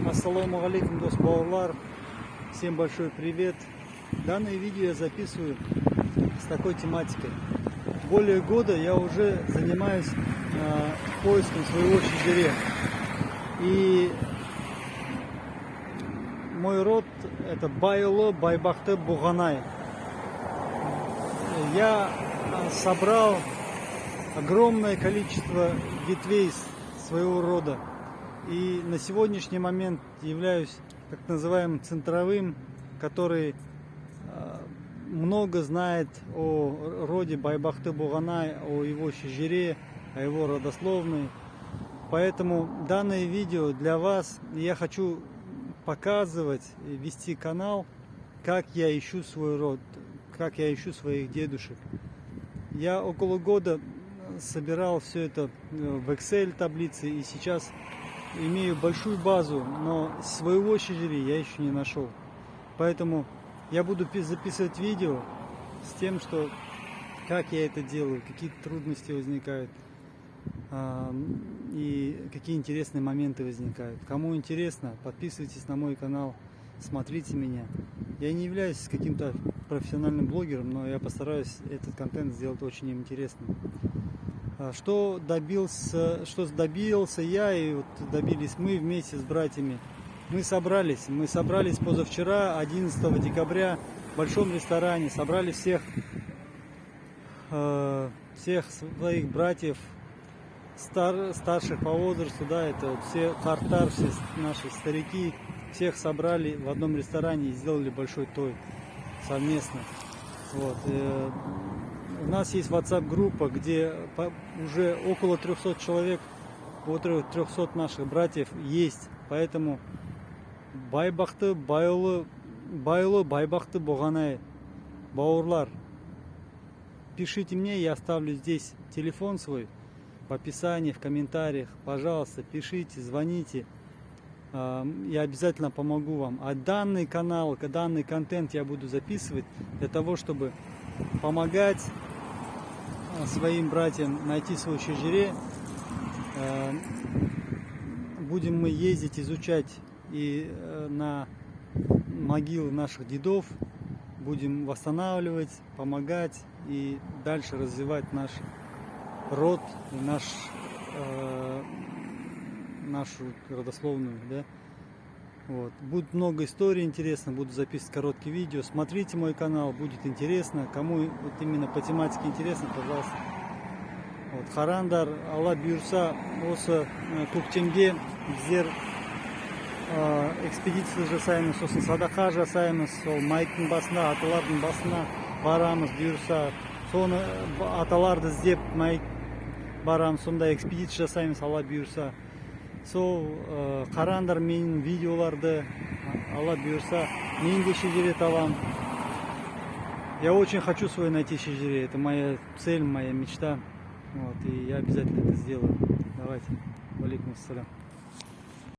Ассаламу алейкум, баурлар. Всем большой привет. Данное видео я записываю с такой тематикой. Более года я уже занимаюсь поиском своего чижире. И мой род это Байло Байбахты Буганай. Я собрал огромное количество ветвей своего рода. И на сегодняшний момент являюсь так называемым центровым, который много знает о роде Байбахты Буганай, о его чижире, о его родословной. Поэтому данное видео для вас. Я хочу показывать, вести канал, как я ищу свой род, как я ищу своих дедушек. Я около года собирал все это в Excel таблице, и сейчас имею большую базу, но своего чижири я еще не нашел. Поэтому я буду записывать видео с тем, что как я это делаю, какие трудности возникают и какие интересные моменты возникают. Кому интересно, подписывайтесь на мой канал, смотрите меня. Я не являюсь каким-то профессиональным блогером, но я постараюсь этот контент сделать очень интересным. Что добился я и вот добились мы вместе с братьями. Мы собрались позавчера, 11 декабря, в большом ресторане, собрали всех своих братьев, старших по возрасту, да, это вот все хартар, все наши старики, всех собрали в одном ресторане и сделали большой той совместно. Вот. У нас есть WhatsApp группа, где уже около 300 человек, около 300 наших братьев есть. Поэтому Байбахты, Байло, Байбахты Буганай, баурлар. Пишите мне, я оставлю здесь телефон свой в описании, в комментариях. Пожалуйста, пишите, звоните. Я обязательно помогу вам. А данный канал, данный контент я буду записывать для того, чтобы помогать своим братьям найти свой чижире. Будем мы ездить, изучать и на могилы наших дедов. Будем восстанавливать, помогать и дальше развивать наш род и нашу родословную, да? Вот. Будет много историй интересных, буду записывать короткие видео. Смотрите мой канал, будет интересно. Кому вот именно по тематике интересно, пожалуйста. Вот. Харандар, Алла Бюрса, осы көктемге біздер экспедиция жасаймыз, сосын садақа жасаймыз, сол майктың басына, аталардың басына барамыз, бұйырса, соны аталарды іздеп майк барамыз, сондай экспедиция жасаймыз, Алла бұйырса. Сол қараңдар менің видеоларды, Алла бұйырса, мен де шежіре табам. Я очень хочу свой найти чижире, это моя цель, моя мечта. Вот, и я обязательно это сделаю. Давайте. Валейкум ассалям.